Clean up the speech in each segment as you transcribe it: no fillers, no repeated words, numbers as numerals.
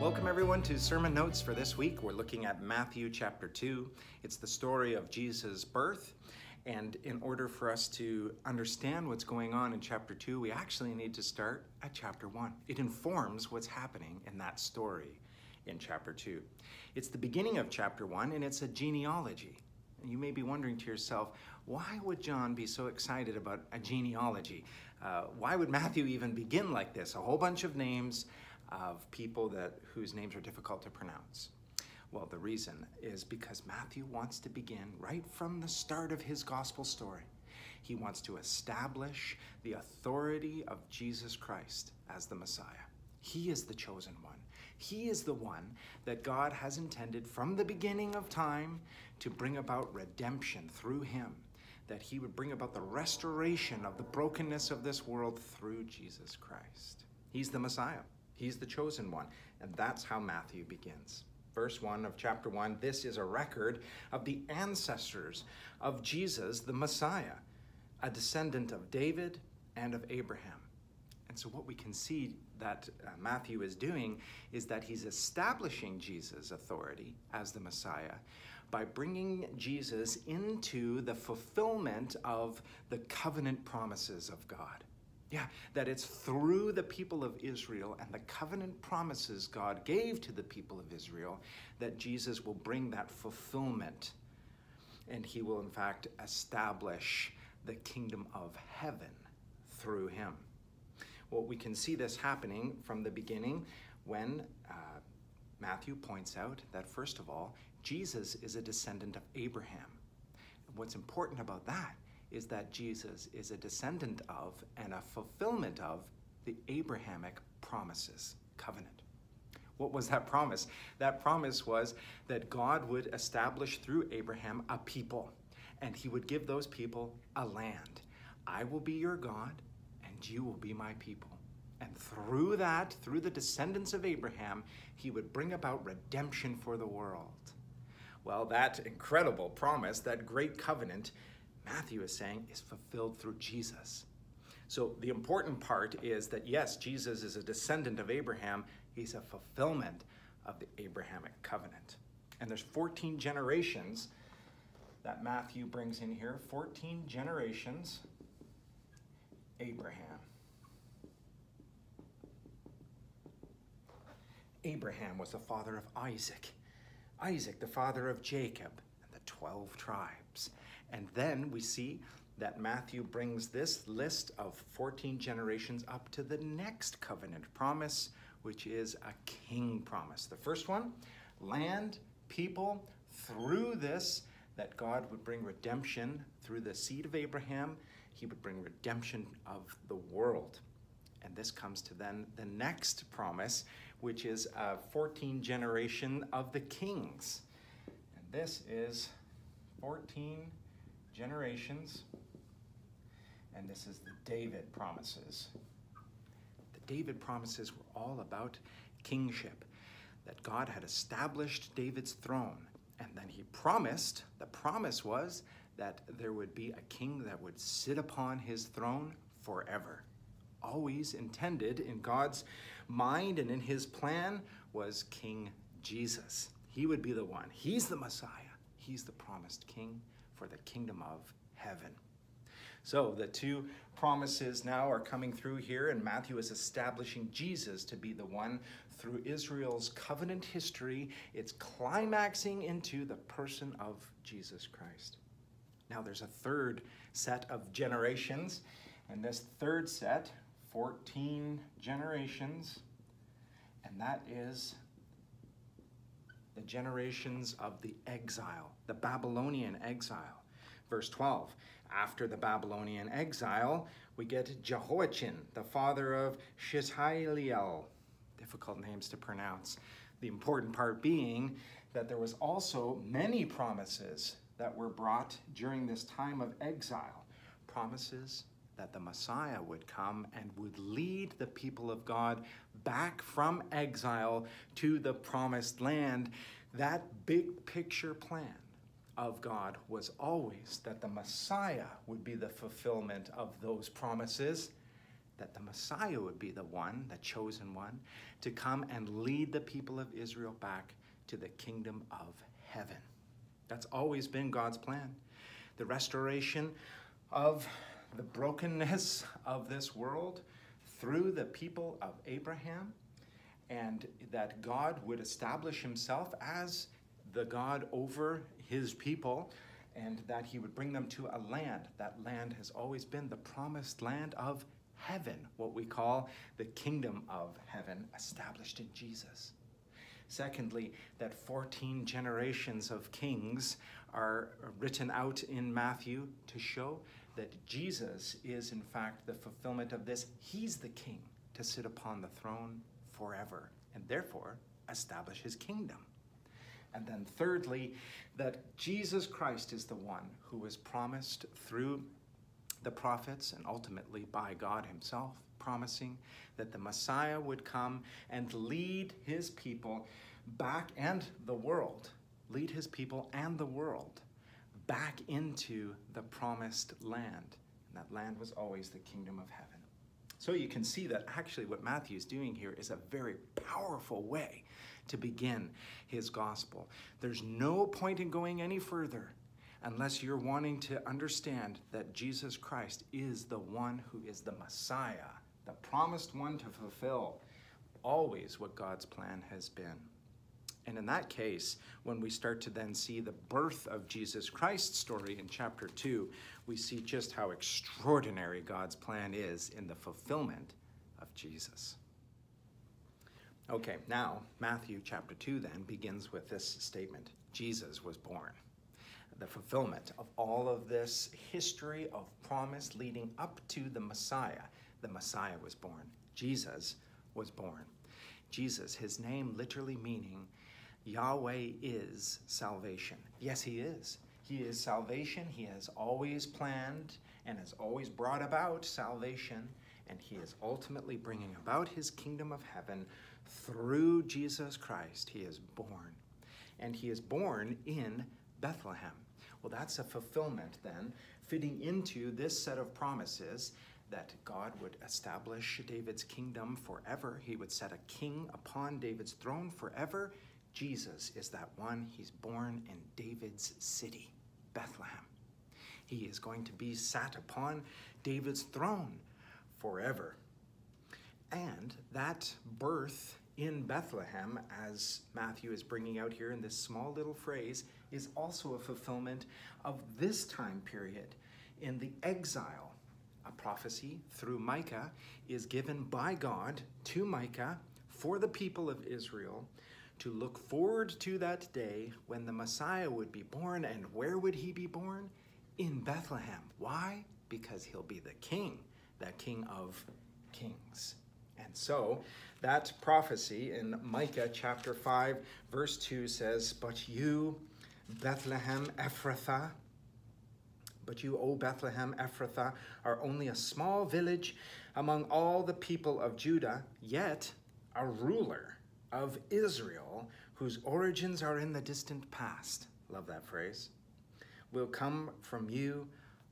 Welcome everyone to Sermon Notes for this week. We're looking at Matthew chapter 2. It's the story of Jesus' birth. And in order for us to understand what's going on in chapter 2, we actually need to start at chapter 1. It informs what's happening in that story in chapter 2. It's the beginning of chapter 1 and it's a genealogy. And you may be wondering to yourself, why would John be so excited about a genealogy? Why would Matthew even begin like this? A whole bunch of names of people whose names are difficult to pronounce. Well, the reason is because Matthew wants to begin right from the start of his gospel story. He wants to establish the authority of Jesus Christ as the Messiah. He is the chosen one. He is the one that God has intended from the beginning of time to bring about redemption through him, that he would bring about the restoration of the brokenness of this world through Jesus Christ. He's the Messiah. He's the chosen one. And that's how Matthew begins. Verse 1 of chapter 1, this is a record of the ancestors of Jesus, the Messiah, a descendant of David and of Abraham. And so what we can see that Matthew is doing is that he's establishing Jesus' authority as the Messiah by bringing Jesus into the fulfillment of the covenant promises of God. Yeah, that it's through the people of Israel and the covenant promises God gave to the people of Israel that Jesus will bring that fulfillment. And he will, in fact, establish the kingdom of heaven through him. Well, we can see this happening from the beginning when Matthew points out that, first of all, Jesus is a descendant of Abraham. And what's important about that is that Jesus is a descendant of and a fulfillment of the Abrahamic promises, covenant. What was that promise? That promise was that God would establish through Abraham a people, and he would give those people a land. I will be your God, and you will be my people. And through that, through the descendants of Abraham, he would bring about redemption for the world. Well, that incredible promise, that great covenant, Matthew is saying, is fulfilled through Jesus. So the important part is that, yes, Jesus is a descendant of Abraham. He's a fulfillment of the Abrahamic covenant. And there's 14 generations that Matthew brings in here. 14 generations, Abraham. Abraham was the father of Isaac. Isaac, the father of Jacob and the 12 tribes. And then we see that Matthew brings this list of 14 generations up to the next covenant promise, which is a king promise. The first one, land, people, through this, that God would bring redemption through the seed of Abraham. He would bring redemption of the world. And this comes to then the next promise, which is a 14 generation of the kings. And this is 14 generations, and this is the David promises. The David promises were all about kingship, that God had established David's throne, and then he promised, the promise was that there would be a king that would sit upon his throne forever. Always intended in God's mind and in his plan was King Jesus. He would be the one. He's the Messiah. He's the promised king for the kingdom of heaven. So the two promises now are coming through here, and Matthew is establishing Jesus to be the one through Israel's covenant history. It's climaxing into the person of Jesus Christ. Now there's a third set of generations, and this third set, 14 generations, and that is the generations of the exile, the Babylonian exile. Verse 12, after the Babylonian exile, we get Jehoiachin, the father of Shealtiel. Difficult names to pronounce. The important part being that there was also many promises that were brought during this time of exile. Promises that the Messiah would come and would lead the people of God back from exile to the promised land. That big picture plan of God was always that the Messiah would be the fulfillment of those promises, that the Messiah would be the one, the chosen one, to come and lead the people of Israel back to the kingdom of heaven. That's always been God's plan. The restoration of the brokenness of this world through the people of Abraham, and that God would establish himself as the God over his people, and that he would bring them to a land. That land has always been the promised land of heaven, what we call the kingdom of heaven, established in Jesus. Secondly, that 14 generations of kings are written out in Matthew to show that Jesus is in fact the fulfillment of this. He's the king to sit upon the throne forever and therefore establish his kingdom. And then thirdly, that Jesus Christ is the one who was promised through the prophets and ultimately by God himself, promising that the Messiah would come and lead his people back, and the world, lead his people and the world back into the promised land. And that land was always the kingdom of heaven. So you can see that actually what Matthew is doing here is a very powerful way to begin his gospel. There's no point in going any further unless you're wanting to understand that Jesus Christ is the one who is the Messiah, the promised one to fulfill always what God's plan has been. And in that case, when we start to then see the birth of Jesus Christ's story in chapter 2, we see just how extraordinary God's plan is in the fulfillment of Jesus. Okay, now Matthew chapter 2 then begins with this statement: Jesus was born. The fulfillment of all of this history of promise leading up to the Messiah. The Messiah was born. Jesus was born. Jesus, his name literally meaning Yahweh is salvation. Yes, he is. He is salvation. He has always planned and has always brought about salvation, and he is ultimately bringing about his kingdom of heaven through Jesus Christ. He is born, and he is born in Bethlehem. Well, that's a fulfillment then, fitting into this set of promises that God would establish David's kingdom forever. He would set a king upon David's throne forever. Jesus is that one. He's born in David's city, Bethlehem. He is going to be sat upon David's throne forever. And that birth in Bethlehem, as Matthew is bringing out here in this small little phrase, is also a fulfillment of this time period in the exile. A prophecy through Micah is given by God to Micah for the people of Israel to look forward to that day when the Messiah would be born. And where would he be born? In Bethlehem. Why? Because he'll be the king, the King of Kings. And so that prophecy in Micah chapter 5 verse 2 says, "But you, Bethlehem Ephrathah, but you, O Bethlehem Ephrathah, are only a small village among all the people of Judah, yet a ruler of Israel, whose origins are in the distant past," love that phrase, "will come from you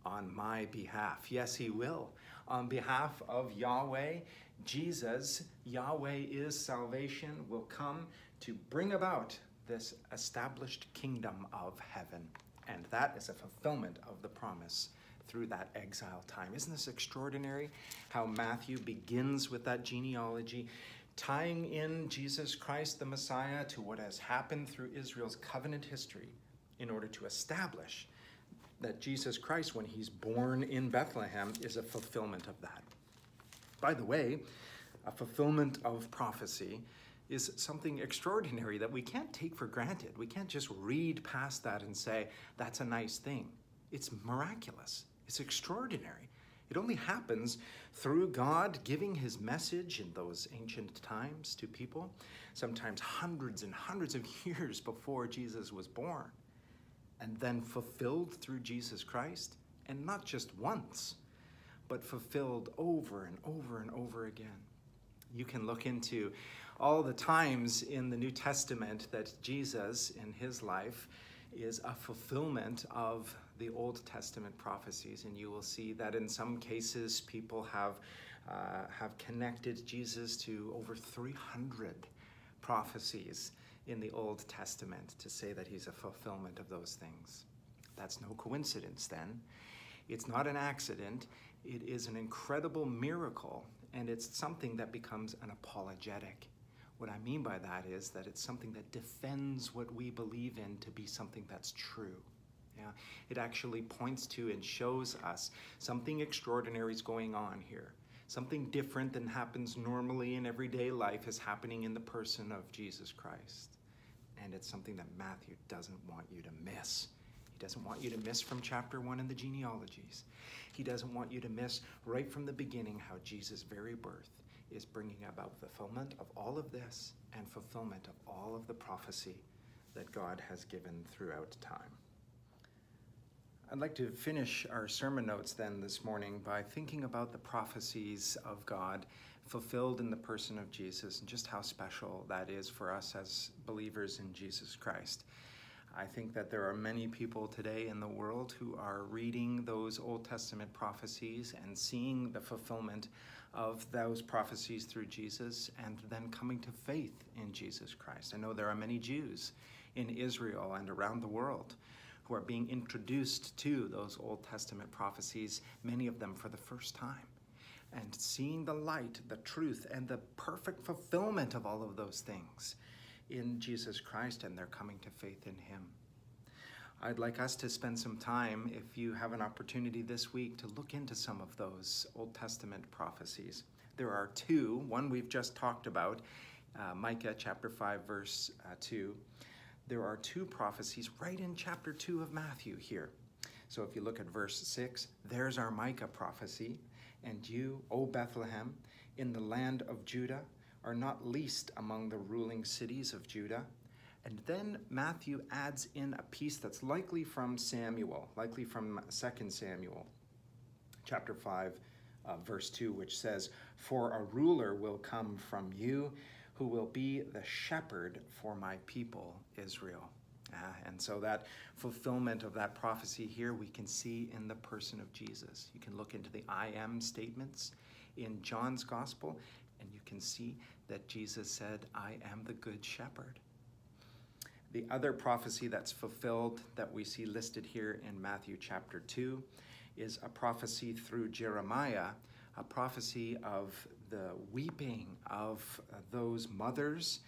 on my behalf." Yes, he will. On behalf of Yahweh, Jesus, Yahweh is salvation, will come to bring about this established kingdom of heaven. And that is a fulfillment of the promise through that exile time. Isn't this extraordinary how Matthew begins with that genealogy, tying in Jesus Christ, the Messiah, to what has happened through Israel's covenant history in order to establish that Jesus Christ, when he's born in Bethlehem, is a fulfillment of that. By the way, a fulfillment of prophecy is something extraordinary that we can't take for granted. We can't just read past that and say, that's a nice thing. It's miraculous. It's extraordinary. It only happens through God giving his message in those ancient times to people, sometimes hundreds and hundreds of years before Jesus was born, and then fulfilled through Jesus Christ, and not just once, but fulfilled over and over and over again. You can look into all the times in the New Testament that Jesus in his life is a fulfillment of the Old Testament prophecies, and you will see that in some cases people have have connected Jesus to over 300 prophecies in the Old Testament to say that he's a fulfillment of those things. That's no coincidence then. It's not an accident. It is an incredible miracle, and it's something that becomes an apologetic. What I mean by that is that it's something that defends what we believe in to be something that's true. Yeah? It actually points to and shows us something extraordinary is going on here. Something different than happens normally in everyday life is happening in the person of Jesus Christ. And it's something that Matthew doesn't want you to miss. He doesn't want you to miss from chapter 1 in the genealogies. He doesn't want you to miss right from the beginning how Jesus' very birth is bringing about fulfillment of all of this and fulfillment of all of the prophecy that God has given throughout time. I'd like to finish our sermon notes then this morning by thinking about the prophecies of God fulfilled in the person of Jesus and just how special that is for us as believers in Jesus Christ. I think that there are many people today in the world who are reading those Old Testament prophecies and seeing the fulfillment of those prophecies through Jesus and then coming to faith in Jesus Christ. I know there are many Jews in Israel and around the world who are being introduced to those Old Testament prophecies, many of them for the first time, and seeing the light, the truth, and the perfect fulfillment of all of those things in Jesus Christ, and they're coming to faith in him. I'd like us to spend some time, if you have an opportunity this week, to look into some of those Old Testament prophecies. There are two. One we've just talked about, Micah chapter 5, verse 2. There are two prophecies right in chapter 2 of Matthew here. So if you look at verse 6, there's our Micah prophecy. And you, O Bethlehem, in the land of Judah, are not least among the ruling cities of Judah. And then Matthew adds in a piece that's likely from Samuel, likely from 2 Samuel, chapter 5, verse 2, which says, "For a ruler will come from you, who will be the shepherd for my people, Israel." And so that fulfillment of that prophecy here we can see in the person of Jesus. You can look into the I am statements in John's gospel, and you can see that Jesus said, "I am the good shepherd." The other prophecy that's fulfilled that we see listed here in Matthew chapter 2 is a prophecy through Jeremiah, a prophecy of the weeping of those mothers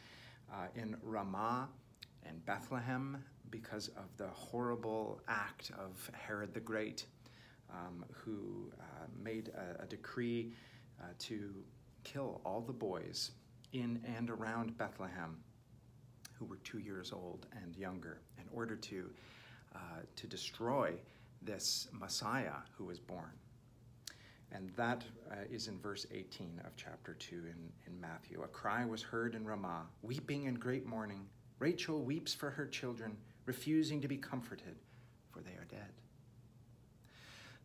in Ramah and Bethlehem because of the horrible act of Herod the Great, who made a decree to kill all the boys in and around Bethlehem who were 2 years old and younger in order to destroy this Messiah who was born. And that is in verse 18 of chapter 2 in Matthew. "A cry was heard in Ramah, weeping and great mourning. Rachel weeps for her children, refusing to be comforted, for they are dead."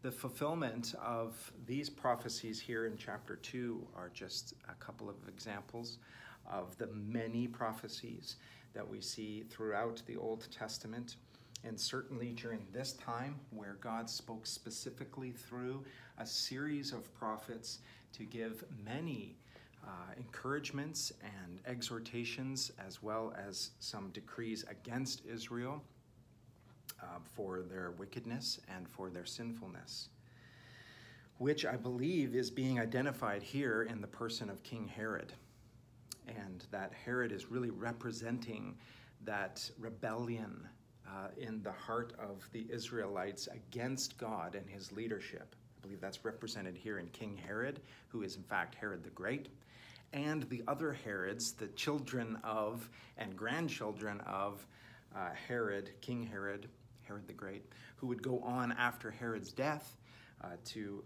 The fulfillment of these prophecies here in chapter 2 are just a couple of examples of the many prophecies that we see throughout the Old Testament, and certainly during this time where God spoke specifically through a series of prophets to give many encouragements and exhortations, as well as some decrees against Israel for their wickedness and for their sinfulness, which I believe is being identified here in the person of King Herod. And that Herod is really representing that rebellion in the heart of the Israelites against God and his leadership. I believe that's represented here in King Herod, who is in fact Herod the Great, and the other Herods, the children of and grandchildren of Herod, King Herod, Herod the Great, who would go on after Herod's death to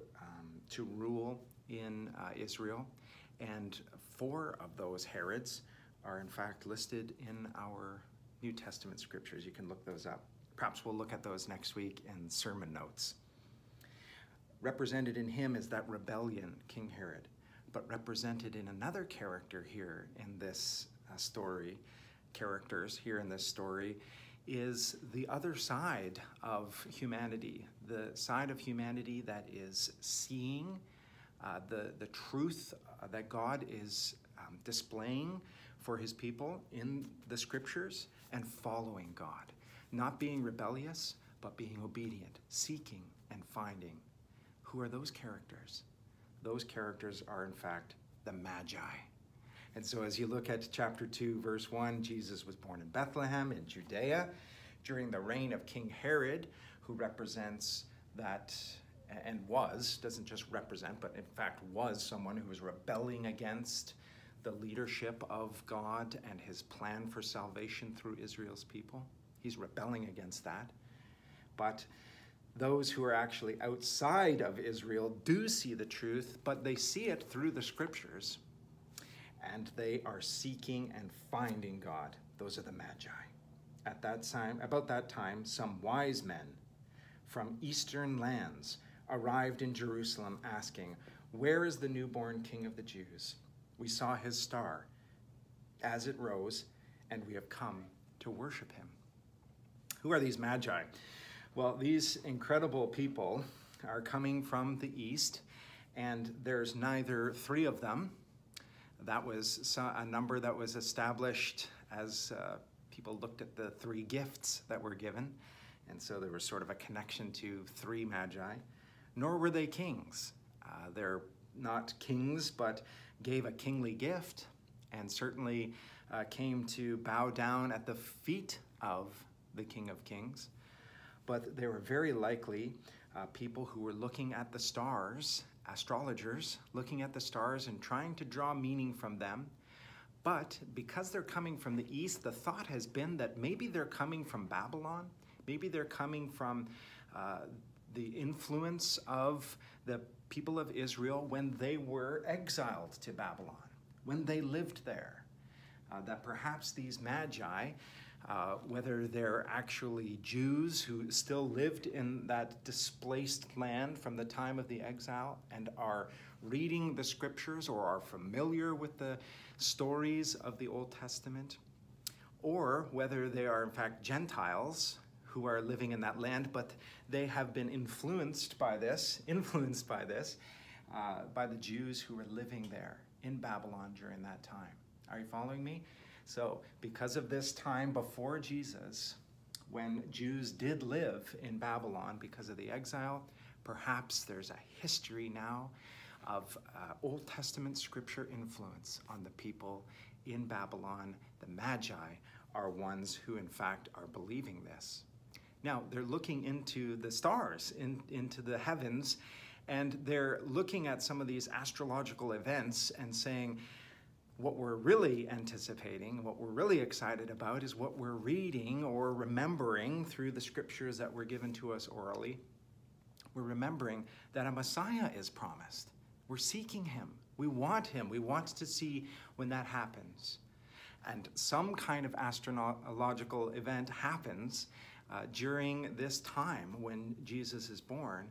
rule in Israel. And 4 of those Herods are in fact listed in our New Testament scriptures. You can look those up. Perhaps we'll look at those next week in sermon notes. Represented in him is that rebellion, King Herod, but represented in another character here in this story, is the other side of humanity, the side of humanity that is seeing the truth that God is displaying for his people in the scriptures, and following God. Not being rebellious, but being obedient, seeking and finding. Who are those characters? Those characters are, in fact, the Magi. And so as you look at chapter 2, verse 1, Jesus was born in Bethlehem in Judea during the reign of King Herod, who represents that, and was, doesn't just represent, but in fact was someone who was rebelling against the leadership of God and his plan for salvation through Israel's people. He's rebelling against that. But those who are actually outside of Israel do see the truth, but they see it through the scriptures, and they are seeking and finding God. Those are the Magi. At that time, about that time, some wise men from eastern lands arrived in Jerusalem asking, "Where is the newborn King of the Jews? We saw his star as it rose, and we have come to worship him." Who are these Magi? Well, these incredible people are coming from the east, and there's neither three of them. That was a number that was established as people looked at the three gifts that were given, and so there was sort of a connection to three Magi. Nor were they kings. They're not kings, but gave a kingly gift, and certainly came to bow down at the feet of the King of Kings. But they were very likely people who were looking at the stars, astrologers, looking at the stars and trying to draw meaning from them. But because they're coming from the east, the thought has been that maybe they're coming from Babylon, maybe they're coming from the influence of the people of Israel when they were exiled to Babylon, when they lived there. That perhaps these Magi, whether they're actually Jews who still lived in that displaced land from the time of the exile and are reading the scriptures or are familiar with the stories of the Old Testament, or whether they are in fact Gentiles who are living in that land, but they have been influenced by this, by the Jews who were living there in Babylon during that time. Are you following me? So because of this time before Jesus, when Jews did live in Babylon because of the exile, perhaps there's a history now of Old Testament scripture influence on the people in Babylon. The Magi are ones who in fact are believing this. Now they're looking into the stars, into the heavens, and they're looking at some of these astrological events and saying, what we're really anticipating, what we're really excited about is what we're reading or remembering through the scriptures that were given to us orally. We're remembering that a Messiah is promised. We're seeking him. We want him. We want to see when that happens. And some kind of astrological event happens during this time when Jesus is born.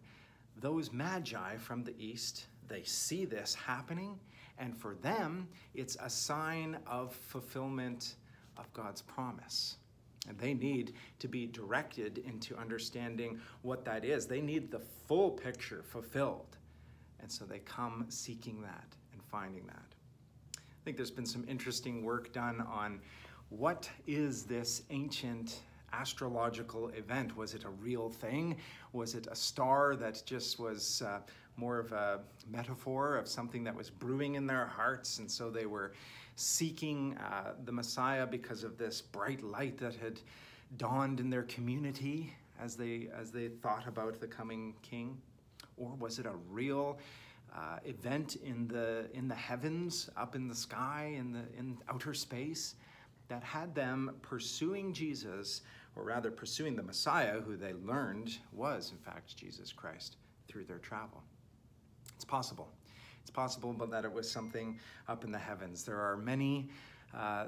Those Magi from the east, they see this happening, and for them, it's a sign of fulfillment of God's promise. And they need to be directed into understanding what that is. They need the full picture fulfilled. And so they come seeking that and finding that. I think there's been some interesting work done on what is this ancient astrological event? Was it a real thing? Was it a star that just was more of a metaphor of something that was brewing in their hearts, and so they were seeking the Messiah because of this bright light that had dawned in their community as they thought about the coming king? Or was it a real event in the heavens, up in the sky, in outer space, that had them pursuing Jesus, or rather pursuing the Messiah, who they learned was in fact Jesus Christ, through their travel? It's possible. It's possible, but that it was something up in the heavens. There are many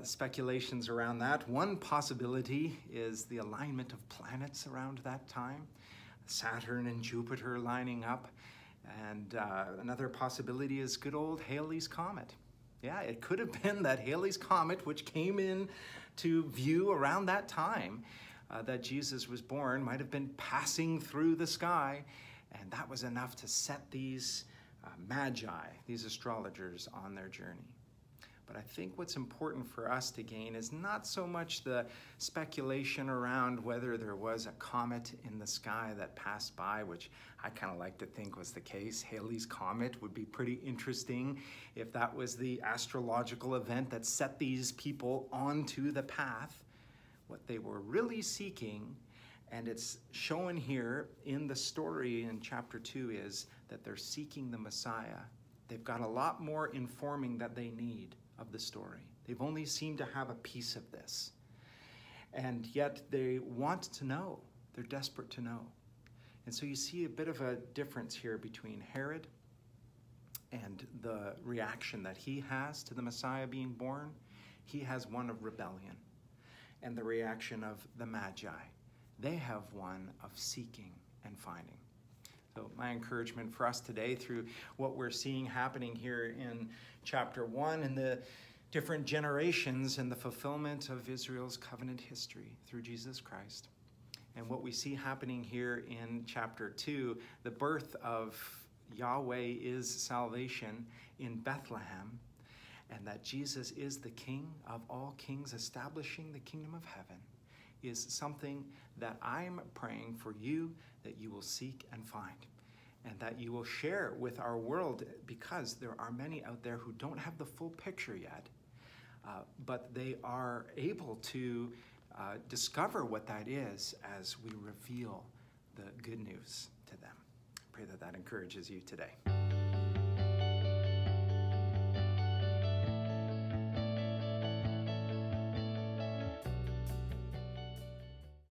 speculations around that. One possibility is the alignment of planets around that time, Saturn and Jupiter lining up. And another possibility is good old Halley's Comet. Yeah, it could have been that Halley's Comet, which came in to view around that time that Jesus was born, might have been passing through the sky, and that was enough to set these magi, these astrologers on their journey. But I think what's important for us to gain is not so much the speculation around whether there was a comet in the sky that passed by, which I kind of like to think was the case. Halley's Comet would be pretty interesting if that was the astrological event that set these people onto the path. What they were really seeking, and it's shown here in the story in chapter 2, is that they're seeking the Messiah. They've got a lot more informing that they need of the story. They've only seemed to have a piece of this. And yet they want to know. They're desperate to know. And so you see a bit of a difference here between Herod and the reaction that he has to the Messiah being born. He has one of rebellion. And the reaction of the Magi, they have one of seeking and finding. So my encouragement for us today, through what we're seeing happening here in chapter 1 and the different generations and the fulfillment of Israel's covenant history through Jesus Christ, and what we see happening here in chapter 2, the birth of Yahweh is salvation in Bethlehem, and that Jesus is the King of all kings, establishing the kingdom of heaven, is something that I'm praying for you that you will seek and find, and that you will share with our world, because there are many out there who don't have the full picture yet, but they are able to discover what that is as we reveal the good news to them. I pray that that encourages you today.